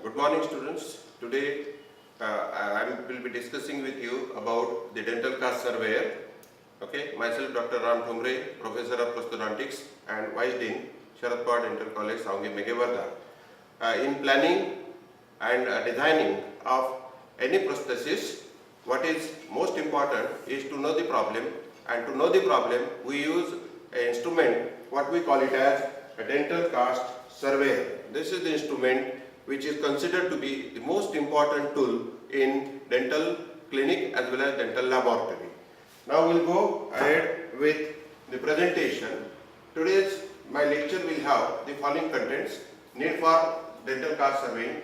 Good morning, students. Today I will be discussing with you about the dental cast surveyor. Okay, myself Dr. Ram Thumre, Professor of Prosthodontics and Vice Dean, Sharad Pawar Dental College, Saungi Meghevarda. In planning and designing of any prosthesis, what is most important is to know the problem, and to know the problem we use an instrument, what we call it as a dental cast surveyor. This is the instrument which is considered to be the most important tool in dental clinic as well as dental laboratory. Now we'll go ahead with the presentation. Today's my lecture will have the following contents: need for dental cast surveying,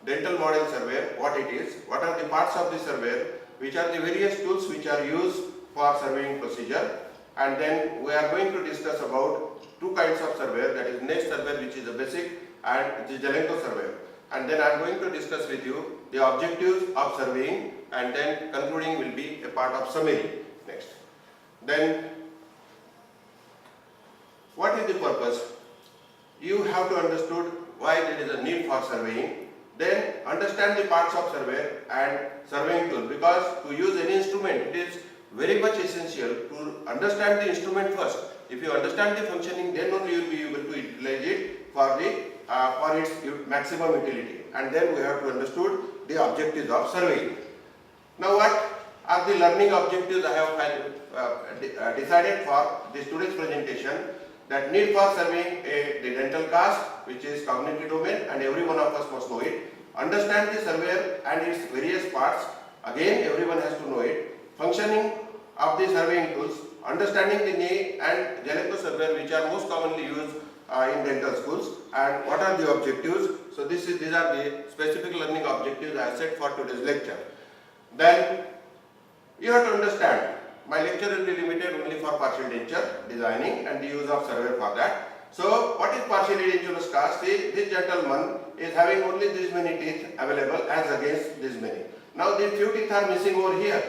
dental model surveyor, what it is, what are the parts of the surveyor, which are the various tools which are used for surveying procedure, and then we are going to discuss about two kinds of surveyor, that is nest surveyor, which is a basic, and the Zelenko surveyor. And then I am going to discuss with you the objectives of surveying, and then concluding will be a part of summary next. Then what is the purpose? You have to understood why there is a need for surveying, then understand the parts of surveyor and surveying tool, because to use any instrument it is very much essential to understand the instrument first. If you understand the functioning, then only you will be able to utilize it for its maximum utility, and then we have to understood the objectives of surveying. Now what are the learning objectives I have decided for this today's presentation? That need for surveying the dental cast, which is cognitive domain, and every one of us must know it. Understand the surveyor and its various parts, again everyone has to know it. Functioning of the surveying tools, understanding the knee and Zelenko surveyor, which are most commonly used in dental schools, and what are the objectives. So these are the specific learning objectives I set for today's lecture. Then you have to understand, my lecture will be limited only for partial denture designing and the use of surveyor for that. So what is partially dentulous cast? See, this gentleman is having only these many teeth available as against this many. Now these few teeth are missing over here.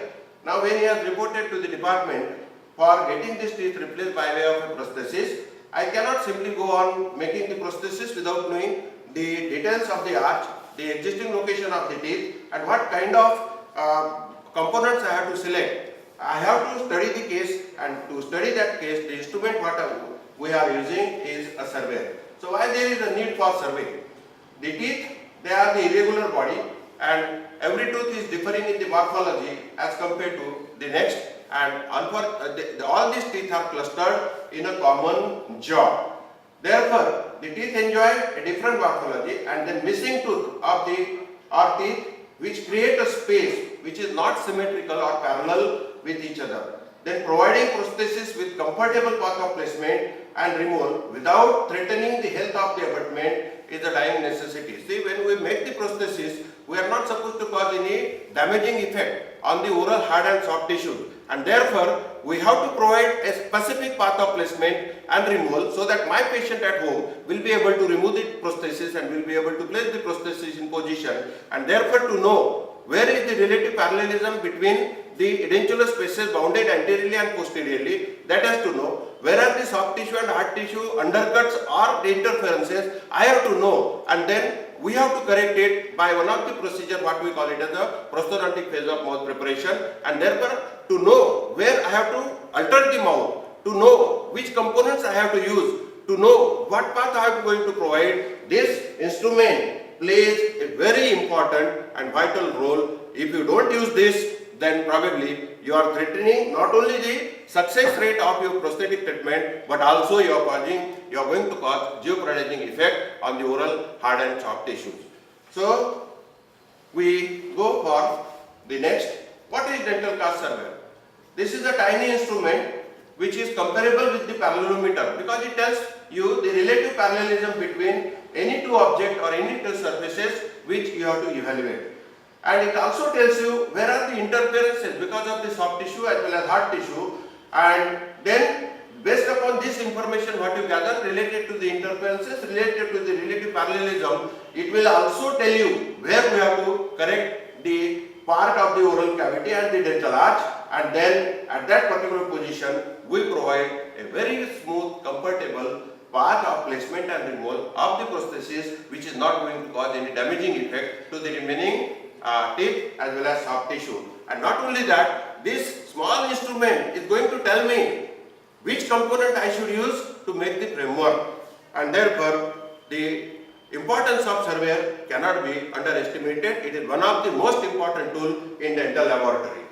Now when he has reported to the department for getting these teeth replaced by way of a prosthesis, I cannot simply go on making the prosthesis without knowing the details of the arch, the existing location of the teeth, and what kind of components I have to select. I have to study the case, and to study that case, the instrument what we are using is a surveyor. So why there is a need for survey? The teeth, they are the irregular body, and every tooth is differing in the morphology as compared to the next, and all these teeth are clustered in a common jaw. Therefore, the teeth enjoy a different morphology, and the missing tooth of our teeth, which create a space which is not symmetrical or parallel with each other. Then providing prosthesis with comfortable path of placement and removal without threatening the health of the abutment is a dying necessity. See, when we make the prosthesis, we are not supposed to cause any damaging effect on the oral hard and soft tissue, and therefore we have to provide a specific path of placement and removal so that my patient at home will be able to remove the prosthesis and will be able to place the prosthesis in position, and therefore to know where is the relative parallelism between the edentulous spaces bounded anteriorly and posteriorly, that has to know. Where are the soft tissue and hard tissue undercuts or the interferences, I have to know, and then we have to correct it by one of the procedure what we call it as a prosthodontic phase of mouth preparation, and therefore to know where I have to alter the mouth, to know which components I have to use, to know what path I am going to provide. This instrument plays a very important and vital role. If you don't use this, then probably you are threatening not only the success rate of your prosthetic treatment, but also you are going to cause jeopardizing effect on the oral hard and soft tissues. So we go for the next. What is dental cast surveyor? This is a tiny instrument which is comparable with the parallelometer, because it tells you the relative parallelism between any two objects or any two surfaces which you have to evaluate. And it also tells you where are the interferences because of the soft tissue as well as hard tissue, and then based upon this information what you gather related to the interferences, related to the relative parallelism, it will also tell you where we have to correct the part of the oral cavity and the dental arch, and then at that particular position we provide a very smooth, comfortable path of placement and removal of the prosthesis, which is not going to cause any damaging effect to the remaining teeth as well as soft tissue. And not only that, this small instrument is going to tell me which component I should use to make the framework, and therefore the importance of surveyor cannot be underestimated. It is one of the most important tools in dental laboratory.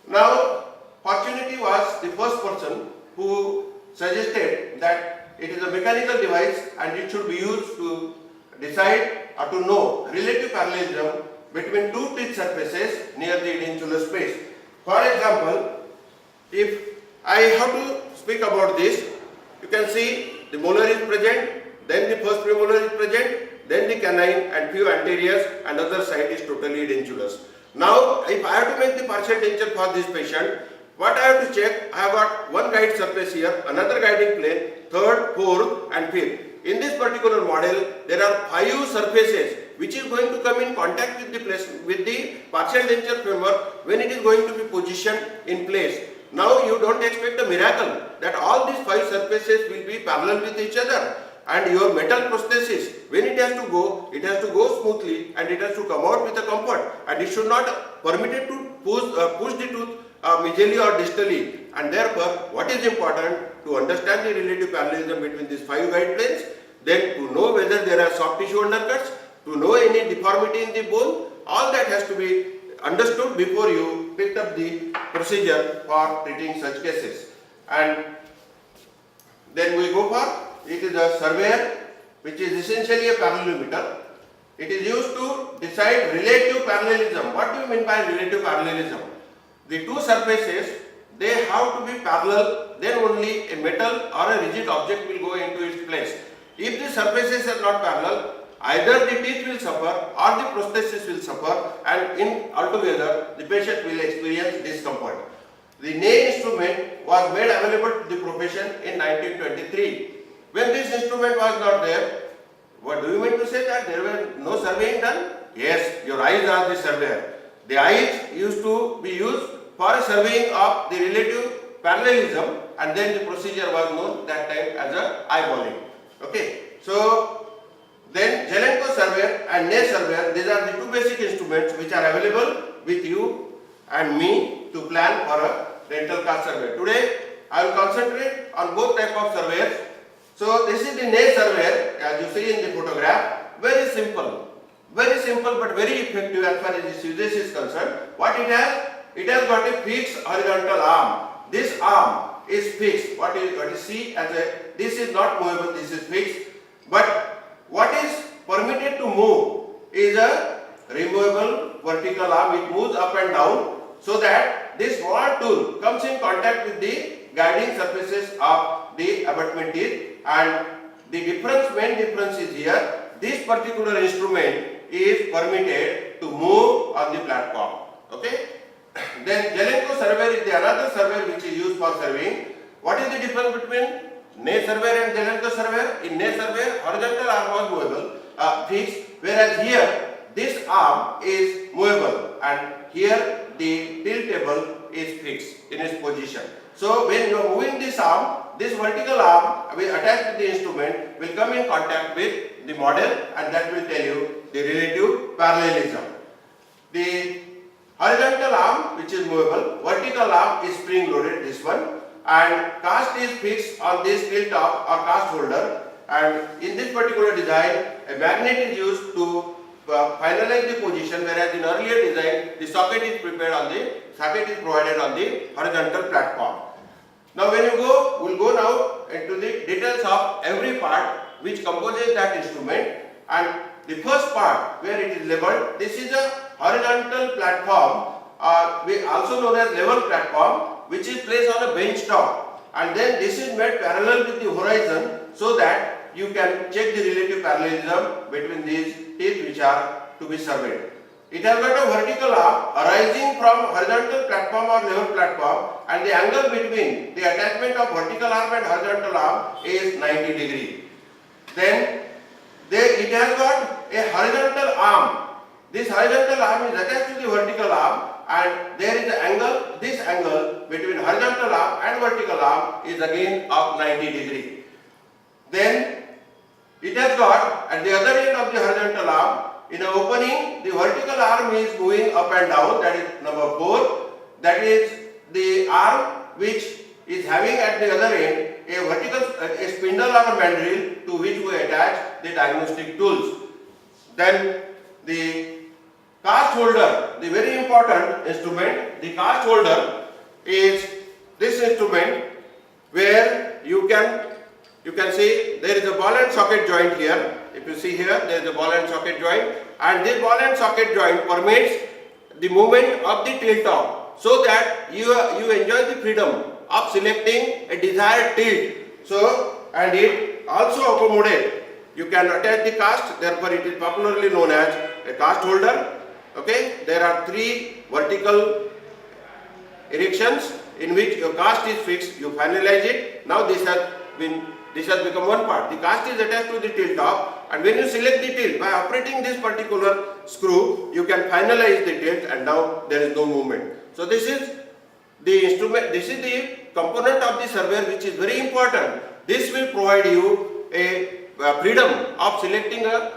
Now, Fortunaty was the first person who suggested that it is a mechanical device and it should be used to decide or to know relative parallelism between two teeth surfaces near the edentulous space. For example, if I have to speak about this, you can see the molar is present, then the first premolar is present, then the canine and few anteriors, and other side is totally edentulous. Now, if I have to make the partial denture for this patient, what I have to check? I have got one guide surface here, another guiding plane, third, fourth and fifth. In this particular model, there are 5 surfaces which is going to come in contact with the partial denture femur when it is going to be positioned in place. Now you don't expect a miracle that all these 5 surfaces will be parallel with each other, and your metal prosthesis, when it has to go smoothly and it has to come out with a comfort, and it should not permitted to push the tooth mesially or distally. And therefore, what is important to understand the relative parallelism between these 5 guide planes, then to know whether there are soft tissue undercuts, to know any deformity in the bone, all that has to be understood before you picked up the procedure for treating such cases. And then we go for, it is a surveyor, which is essentially a parallelometer. It is used to decide relative parallelism. What do you mean by relative parallelism? The two surfaces, they have to be parallel, then only a metal or a rigid object will go into its place. If the surfaces are not parallel, either the teeth will suffer or the prosthesis will suffer, and in altogether the patient will experience discomfort. The Ney instrument was made available to the profession in 1923. When this instrument was not there, what do you mean to say that there were no surveying done? Yes, your eyes are the surveyor. The eyes used to be used for surveying of the relative parallelism, and then the procedure was known that time as a eyeballing. Okay, so then Zelenko surveyor and Ney surveyor, these are the 2 basic instruments which are available with you and me to plan for a dental cast survey. Today I will concentrate on both type of surveyors. So this is the Ney surveyor, as you see in the photograph. Very simple but very effective as far as its usage is concerned. What it has? It has got a fixed horizontal arm. This arm is fixed. What you see as a, this is not movable, this is fixed. But what is permitted to move is a removable vertical arm. It moves up and down so that this small tool comes in contact with the guiding surfaces of the abutment teeth, and the main difference is here. This particular instrument is permitted to move on the platform. Okay. Then Zelenko surveyor is the another surveyor which is used for surveying. What is the difference between Ney surveyor and Zelenko surveyor? In Ney surveyor, horizontal arm was movable, fixed, whereas here this arm is movable, and here the tiltable is fixed in its position. So when you are moving this arm, this vertical arm will attached with the instrument will come in contact with the model, and that will tell you the relative parallelism. The horizontal arm, which is movable, vertical arm is spring loaded, this one, and cast is fixed on this tilt top or cast holder, and in this particular design a magnet is used to finalize the position, whereas in earlier design the socket is provided on the horizontal platform. Now when you go, we will go now into the details of every part which composes that instrument. And the first part where it is labeled, this is a horizontal platform, also known as level platform, which is placed on a bench top, and then this is made parallel with the horizon so that you can check the relative parallelism between these teeth which are to be surveyed. It has got a vertical arm arising from horizontal platform or level platform, and the angle between the attachment of vertical arm and horizontal arm is 90 degree. Then it has got a horizontal arm. This horizontal arm is attached to the vertical arm, and there is an angle. This angle between horizontal arm and vertical arm is again of 90 degree. Then it has got at the other end of the horizontal arm, in an opening, the vertical arm is moving up and down, that is number 4. That is the arm which is having at the other end a vertical a spindle or a mandrel to which we attach the diagnostic tools. Then the cast holder, the very important instrument, the cast holder is this instrument where you can see there is a ball and socket joint here. If you see here, there is a ball and socket joint, and this ball and socket joint permits the movement of the tilt top, so that you enjoy the freedom of selecting a desired tilt. So, and it also accommodates, you can attach the cast, therefore it is popularly known as a cast holder. Okay, there are 3 vertical erections in which your cast is fixed, you finalize it. Now this has become one part. The cast is attached to the tilt top, and when you select the tilt, by operating this particular screw, you can finalize the tilt, and now there is no movement. So this is the instrument, this is the component of the surveyor which is very important. This will provide you a freedom of selecting a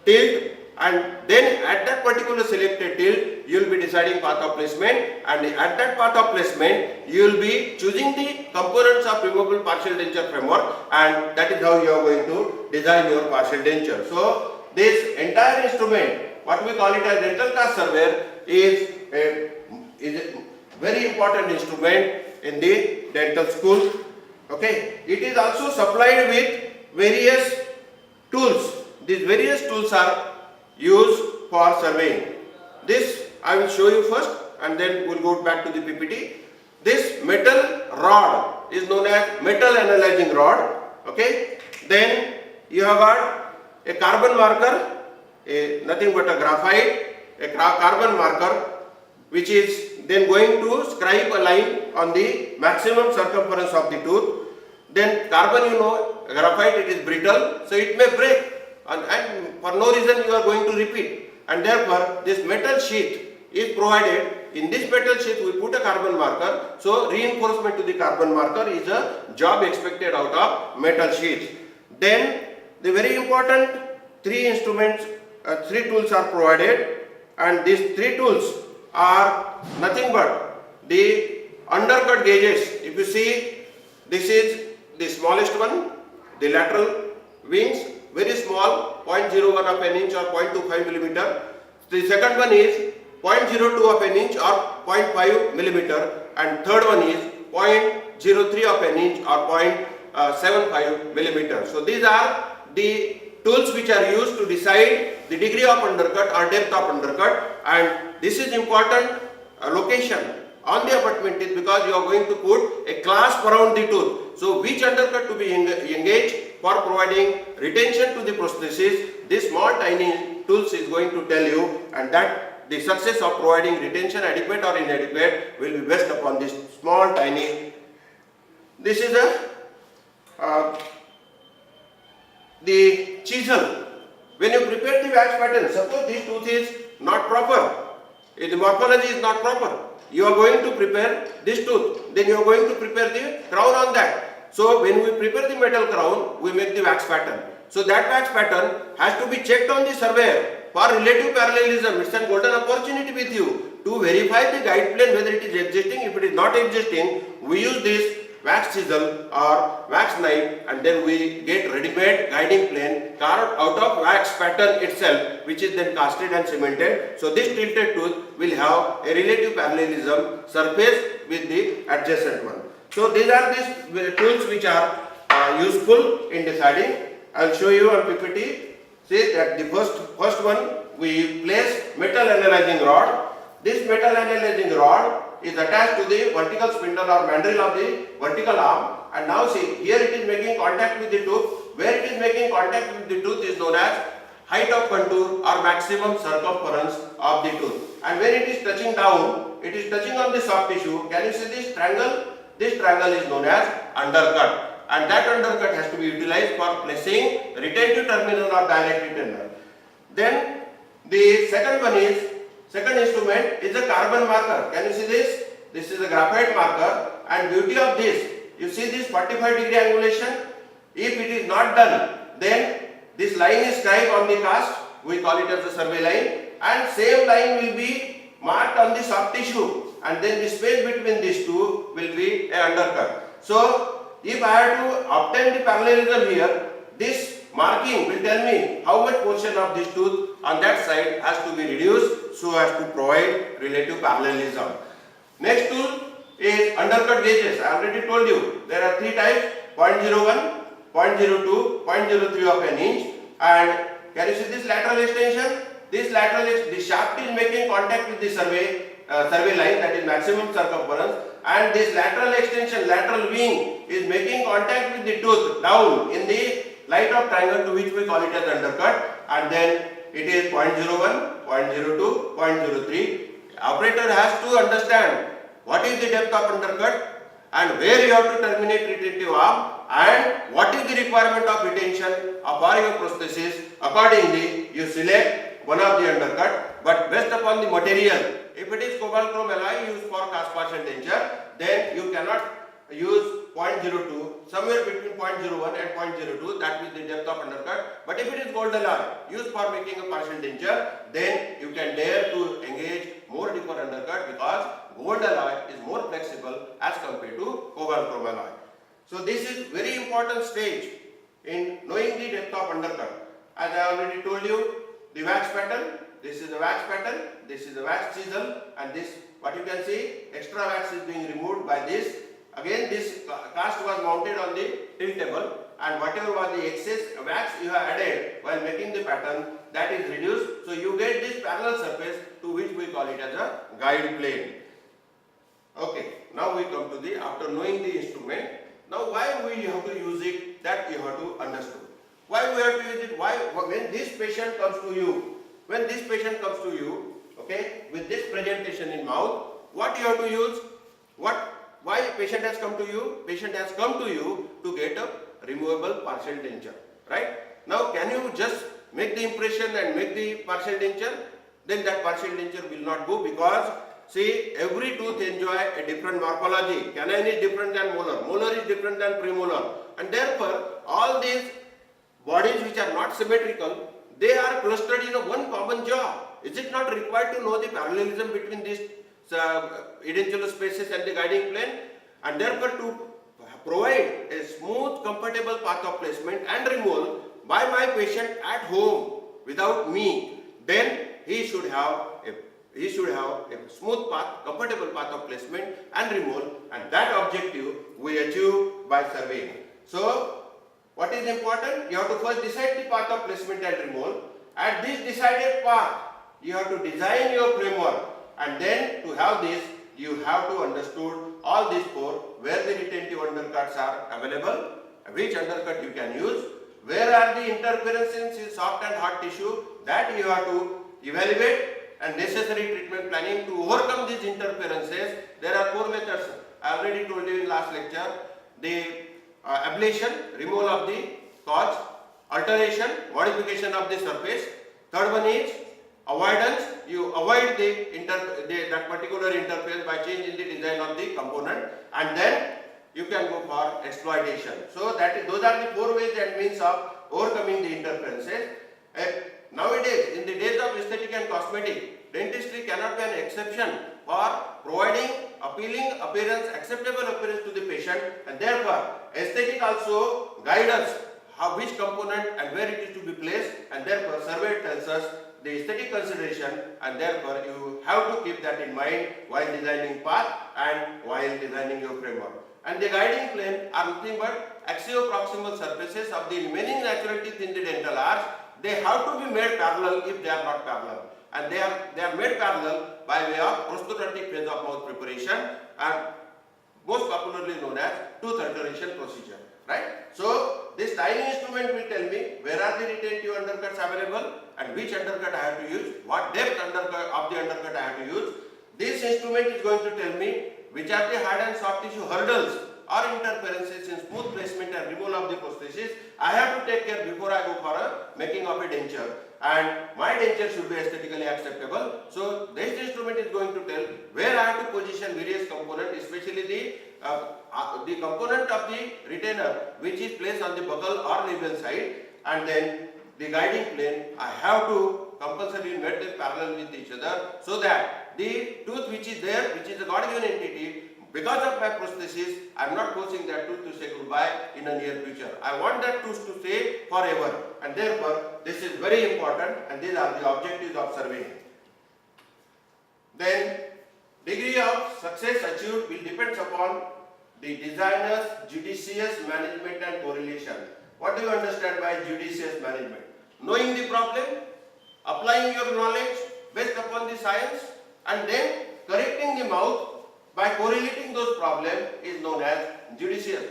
tilt, and then at that particular selected tilt, you will be deciding path of placement, and at that path of placement, you will be choosing the components of removable partial denture framework, and that is how you are going to design your partial denture. So this entire instrument, what we call it as dental cast surveyor, is a very important instrument in the dental school. Okay, it is also supplied with various tools. These various tools are used for surveying. This I will show you first, and then we'll go back to the PPT. This metal rod is known as metal analyzing rod. Okay, then you have got a carbon marker, nothing but a graphite, a carbon marker, which is then going to scribe a line on the maximum circumference of the tooth. Then carbon, graphite, it is brittle, so it may break, and for no reason you are going to repeat, and therefore this metal sheath is provided. In this metal sheath we put a carbon marker, so reinforcement to the carbon marker is a job expected out of metal sheath. Then the very important 3 instruments, 3 tools are provided, and these 3 tools are nothing but the undercut gauges. If you see, this is the smallest one, the lateral wings, very small, 0.01 of an inch or 0.25 millimeter. The second one is 0.02 of an inch or 0.5 millimeter, and third one is 0.03 of an inch or 0.75 millimeter. So these are the tools which are used to decide the degree of undercut or depth of undercut, and this is important location on the abutment teeth, because you are going to put a clasp around the tooth. So which undercut to be engaged for providing retention to the prosthesis, this small tiny tools is going to tell you, and that the success of providing retention, adequate or inadequate, will be based upon this small tiny. This is the chisel. When you prepare the wax pattern, suppose this tooth is not proper, the morphology is not proper, you are going to prepare this tooth, then you are going to prepare the crown on that. So when we prepare the metal crown, we make the wax pattern. So that wax pattern has to be checked on the surveyor for relative parallelism. It's a golden opportunity with you to verify the guide plane whether it is existing. If it is not existing, we use this wax chisel or wax knife, and then we get ready-made guiding plane carved out of wax pattern itself, which is then casted and cemented. So this tilted tooth will have a relative parallelism surface with the adjacent one. So these are these tools which are useful in deciding. I will show you on PPT. See that the first one, we place metal analyzing rod. This metal analyzing rod is attached to the vertical spindle or mandrel of the vertical arm, and now see, here it is making contact with the tooth. Where it is making contact with the tooth is known as height of contour or maximum circumference of the tooth, and when it is touching down, it is touching on the soft tissue. Can you see this triangle? This triangle is known as undercut, and that undercut has to be utilized for placing retentive terminal or direct retainer. Then the second instrument is a carbon marker. Can you see this? This is a graphite marker, and beauty of this, you see this 45 degree angulation. If it is not done, then this line is scribed on the cast, we call it as the survey line, and same line will be marked on the soft tissue, and then the space between these two will be a undercut. So if I have to obtain the parallelism here, this marking will tell me how much portion of this tooth on that side has to be reduced so as to provide relative parallelism. Next tool is undercut gauges. I already told you there are three types: 0.01, 0.02, 0.03 of an inch. And can you see this lateral extension? This the shaft is making contact with the survey line, that is maximum circumference, and this lateral extension, lateral wing is making contact with the tooth down in the light of triangle, to which we call it as undercut, and then it is 0.01, 0.02, 0.03. Operator has to understand what is the depth of undercut and where you have to terminate retentive arm and what is the requirement of retention of your prosthesis. Accordingly, you select one of the undercut, but based upon the material. If it is cobalt chrome alloy used for cast partial denture, then you cannot use 0.02, somewhere between 0.01 and 0.02, that is the depth of undercut. But if it is gold alloy used for making a partial denture, then you can dare to engage more deeper undercut, because gold alloy is more flexible as compared to cobalt chrome alloy. So this is very important stage in knowing the depth of undercut. As I already told you, the wax pattern, this is the wax pattern, this is the wax chisel, and this, what you can see, extra wax is being removed by this. Again, this cast was mounted on the tilt table, and whatever was the excess wax you have added while making the pattern, that is reduced. So you get this parallel surface, to which we call it as a guide plane. Okay, now we come to the, after knowing the instrument, now why we have to use it, that you have to understand. Why we have to use it? Why, when this patient comes to you, okay, with this presentation in mouth, what you have to use? Why patient has come to you? Patient has come to you to get a removable partial denture, right? Now, can you just make the impression and make the partial denture? Then that partial denture will not go, because see, every tooth enjoy a different morphology. Canine is different than molar. Molar is different than premolar. And therefore, all these bodies which are not symmetrical, they are clustered in a one common jaw. Is it not required to know the parallelism between these edentulous spaces and the guiding plane? And therefore, to provide a smooth, comfortable path of placement and removal by my patient at home without me, then he should have a smooth path, comfortable path of placement and removal, and that objective we achieve by surveying. So, what is important? You have to first decide the path of placement and removal. At this decided path, you have to design your framework, and then to have this, you have to understood all these four, where the retentive undercuts are available, which undercut you can use, where are the interferences in soft and hard tissue, that you have to evaluate, and necessary treatment planning to overcome these interferences. There are four methods. I already told you in last lecture. The ablation, removal of the cause, alteration, modification of the surface. Third one is avoidance. You avoid that particular interface by changing the design of the component, and then you can go for exploitation. So those are the four ways and means of overcoming the interferences. Nowadays, in the days of aesthetic and cosmetic, dentistry cannot be an exception for providing appealing appearance, acceptable appearance to the patient, and therefore aesthetic also guide us which component and where it is to be placed, and therefore survey tells us the aesthetic consideration, and therefore you have to keep that in mind while designing path and while designing your framework. And the guiding plane are nothing but axioproximal surfaces of the remaining natural teeth in the dental arch. They have to be made parallel if they are not parallel, and they are made parallel by way of prosthodontic phase of mouth preparation, and most popularly known as tooth alteration procedure, right? So this tiny instrument will tell me where are the retentive undercuts available and which undercut I have to use, what depth of the undercut I have to use. This instrument is going to tell me which are the hard and soft tissue hurdles or interferences in smooth placement and removal of the prosthesis I have to take care before I go for a making of a denture. and my denture should be aesthetically acceptable. So this instrument is going to tell where I have to position various components, especially the component of the retainer which is placed on the buccal or labial side, and then the guiding plane. I have to compulsorily make them parallel with each other, so that the tooth which is there, which is a God-given entity, because of my prosthesis, I am not forcing that tooth to say goodbye in the near future. I want that tooth to stay forever, and therefore this is very important, and these are the objectives of surveying. Then degree of success achieved will depend upon the designer's judicious management and correlation. What do you understand by judicious management? Knowing the problem, applying your knowledge based upon the science, and then correcting the mouth by correlating those problems is known as judicious.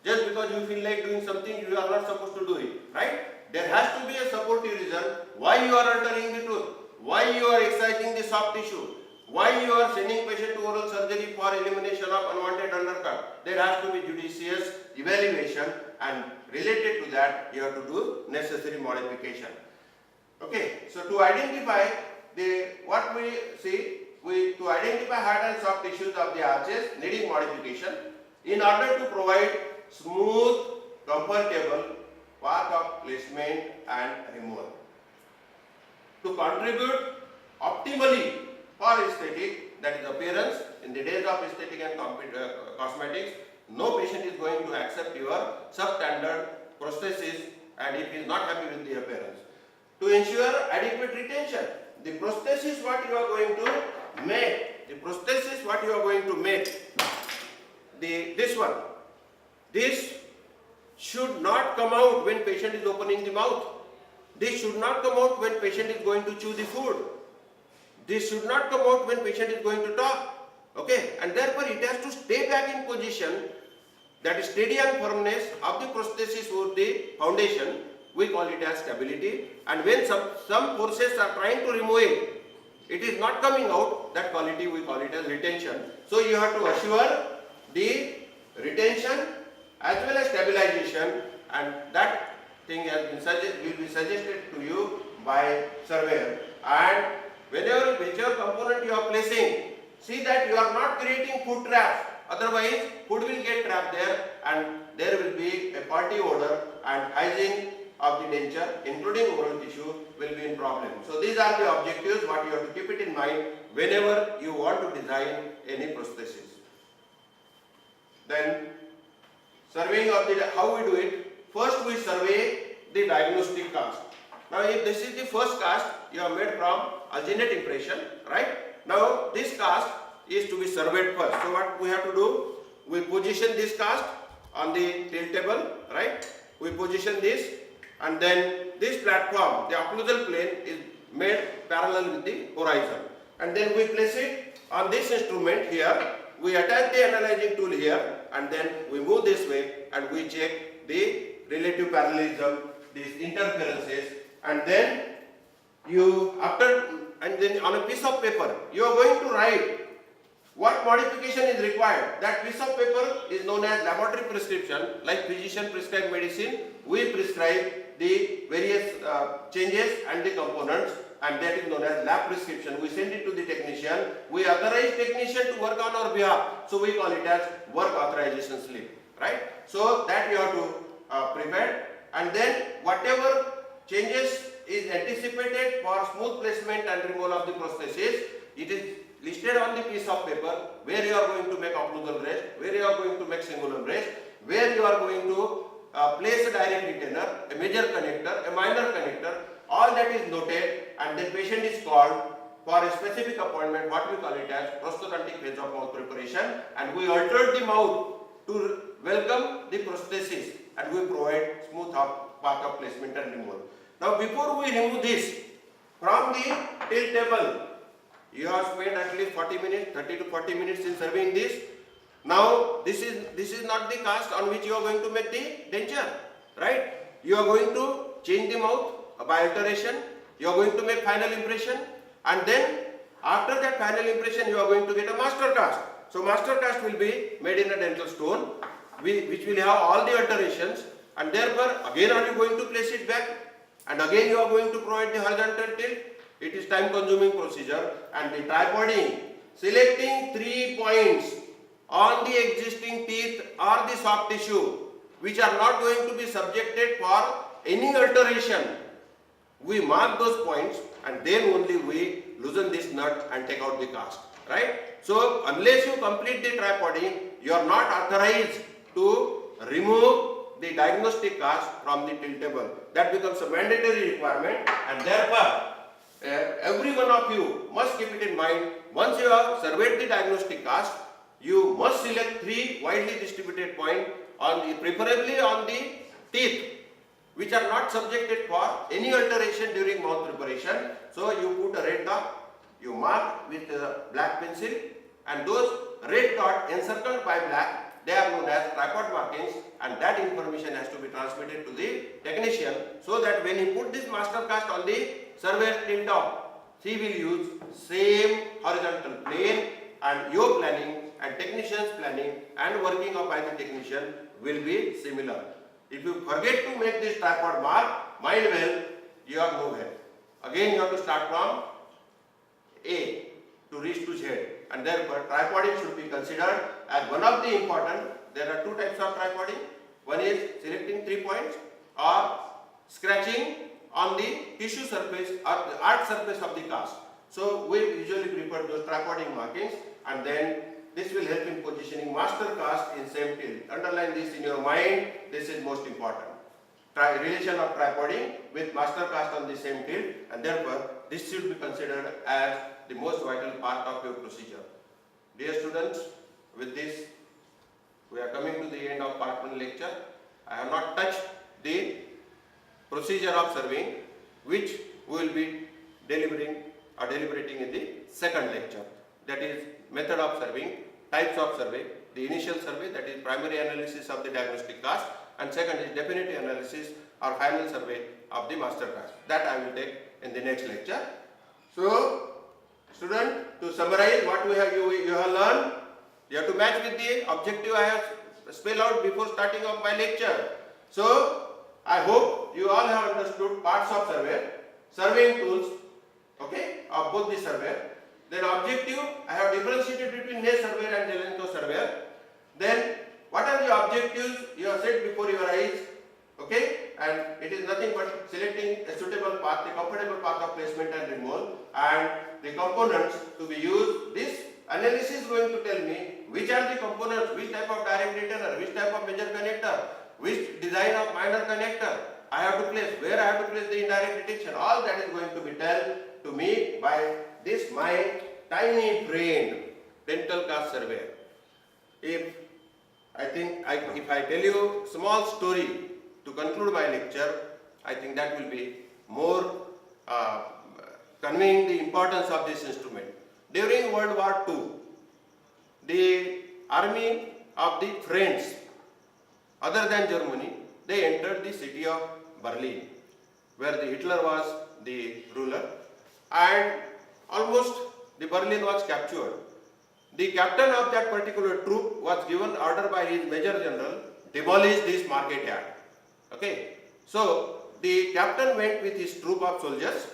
Just because you feel like doing something, you are not supposed to do it, right? There has to be a supportive reason why you are altering the tooth, why you are excising the soft tissue, why you are sending patient to oral surgery for elimination of unwanted undercut. There has to be judicious evaluation, and related to that you have to do necessary modification. Okay, so to identify what we see, to identify hard and soft tissues of the arches needing modification in order to provide smooth, comfortable path of placement and removal. To contribute optimally for aesthetic, that is appearance, in the days of aesthetic and cosmetics, no patient is going to accept your substandard prosthesis, and if he is not happy with the appearance. To ensure adequate retention, the prosthesis what you are going to make, this should not come out when patient is opening the mouth. This should not come out when patient is going to chew the food. This should not come out when patient is going to talk. Okay, and therefore it has to stay back in position. That is steady and firmness of the prosthesis or the foundation. We call it as stability. And when some forces are trying to remove it, it is not coming out, that quality we call it as retention. So you have to assure the retention as well as stabilization, and that thing has been will be suggested to you by surveyor. And whichever component you are placing, see that you are not creating food traps. Otherwise, food will get trapped there, and there will be a faulty odor, and hygiene of the denture, including oral tissue, will be in problem. So these are the objectives what you have to keep it in mind whenever you want to design any prosthesis. Then surveying of how we do it. First we survey the diagnostic cast. Now if this is the first cast you have made from alginate impression, right? Now this cast is to be surveyed first. So what we have to do? We position this cast on the tilt table, right? We position this, and then this platform, the occlusal plane, is made parallel with the horizon, and then we place it on this instrument here. We attach the analyzing tool here, and then we move this way, and we check the relative parallelism, these interferences, and then on a piece of paper you are going to write what modification is required. That piece of paper is known as laboratory prescription. Like physician prescribe medicine, we prescribe the various changes and the components, and that is known as lab prescription. We send it to the technician. We authorize technician to work on our behalf. So we call it as work authorization slip, right? So that you have to prepare, and then whatever changes is anticipated for smooth placement and removal of the prosthesis, it is listed on the piece of paper where you are going to make occlusal rest, where you are going to make cingulum rest, where you are going to place a direct retainer, a major connector, a minor connector. All that is noted, and the patient is called for a specific appointment, what we call it as prosthodontic phase of mouth preparation, and we altered the mouth to welcome the prosthesis, and we provide smooth path of placement and removal. Now before we remove this from the tilt table, you have spent at least 40 minutes, 30 to 40 minutes in serving this. Now this is not the cast on which you are going to make the denture, right? You are going to change the mouth by alteration. You are going to make final impression, and then after that final impression you are going to get a master cast. So master cast will be made in a dental stone, which will have all the alterations, and therefore again are you going to place it back and again you are going to provide the horizontal tilt. It is time consuming procedure. And the tripoding, selecting 3 points on the existing teeth or the soft tissue which are not going to be subjected for any alteration. We mark those points and then only we loosen this nut and take out the cast, right? So unless you complete the tripoding, you are not authorized to remove the diagnostic cast from the tiltable. That becomes a mandatory requirement, and therefore every one of you must keep it in mind. Once you have surveyed the diagnostic cast, you must select 3 widely distributed points on the, preferably on the teeth, which are not subjected for any alteration during mouth preparation. So you put a red dot, you mark with a black pencil, and those red dots encircled by black, they are known as tripod markings, and that information has to be transmitted to the technician, so that when he put this master cast on the surveyor tilt top, he will use same horizontal plane, and your planning and technician's planning and working up by the technician will be similar. If you forget to make this tripod mark, mind well, you are nowhere. Again you have to start from A to reach to Z, and therefore tripoding should be considered as one of the important. There are 2 types of tripoding. One is selecting 3 points or scratching on the tissue surface or the arch surface of the cast. So we usually prefer those tripoding markings, and then this will help in positioning master cast in same tilt. Underline this in your mind, this is most important. Relation of tripoding with master cast on the same tilt, and therefore this should be considered as the most vital part of your procedure. Dear students, with this we are coming to the end of part 1 lecture. I have not touched the procedure of surveying, which we will be deliberating in the second lecture. That is method of surveying, types of survey, the initial survey, that is primary analysis of the diagnostic cast, and second is definitive analysis or final survey of the master cast. That I will take in the next lecture. So student, to summarize what you have learned, you have to match with the objective I have spelled out before starting off my lecture. So I hope you all have understood parts of survey, surveying tools, okay, of both the surveyor. Then objective, I have differentiated between Ney surveyor and Jellicoe surveyor. Then what are the objectives you have set before your eyes, okay, and it is nothing but selecting a suitable path, a comfortable path of placement and removal, and the components to be used. This analysis is going to tell me which are the components, which type of direct retainer, which type of major connector, which design of minor connector I have to place, where I have to place the indirect detection. All that is going to be told to me by this my tiny brain dental cast surveyor. If I tell you small story to conclude my lecture, I think that will be more conveying the importance of this instrument. During World War II, the army of the French, other than Germany, they entered the city of Berlin, where the Hitler was the ruler, and almost the Berlin was captured. The captain of that particular troop was given order by his major general, demolish this market yard. Okay, so the captain went with his troop of soldiers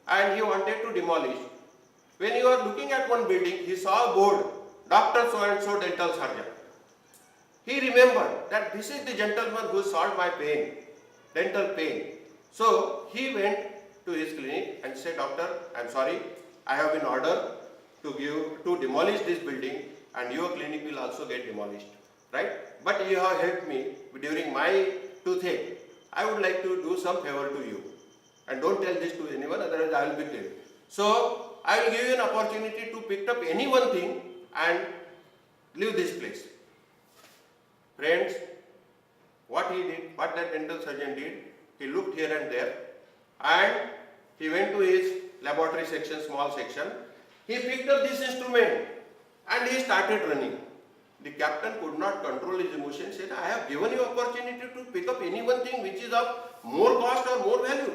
and he wanted to demolish. When he was looking at one building, he saw a board, Dr. So and so dental surgeon. He remembered that this is the gentleman who solved my pain, dental pain. So he went to his clinic and said, Doctor, I am sorry, I have been ordered to demolish this building, and your clinic will also get demolished, right? But you have helped me during my toothache. I would like to do some favor to you, and don't tell this to anyone, otherwise I will be killed. So I will give you an opportunity to pick up any one thing and leave this place. Friends, what he did, what that dental surgeon did, he looked here and there, and he went to his laboratory section, small section. He picked up this instrument and he started running. The captain could not control his emotion, said, I have given you opportunity to pick up any one thing which is of more cost or more value.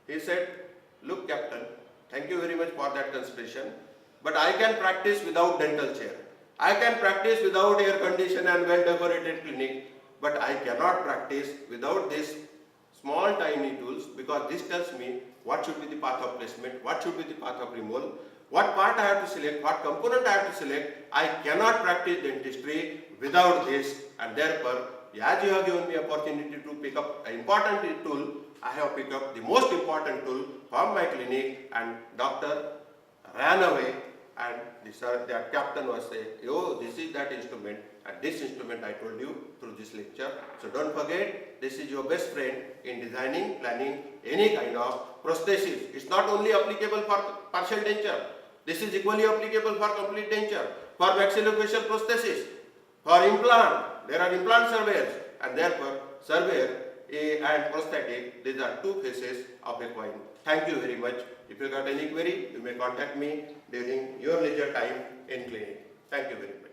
He said, look captain, thank you very much for that consideration, but I can practice without dental chair. I can practice without air conditioned and well decorated clinic, but I cannot practice without this small tiny tools, because this tells me what should be the path of placement, what should be the path of removal, what part I have to select, what component I have to select. I cannot practice dentistry without this, and therefore, as you have given me opportunity to pick up an important tool, I have picked up the most important tool from my clinic, and doctor ran away, and that captain was saying, oh, this is that instrument, and this instrument I told you through this lecture. So don't forget, this is your best friend in designing, planning any kind of prosthesis. It's not only applicable for partial denture, this is equally applicable for complete denture, for maxillofacial prosthesis, for implant. There are implant surveyors, and therefore surveyor and prosthetic, these are two faces of a coin. Thank you very much. If you got any query, you may contact me during your leisure time in clinic. Thank you very much.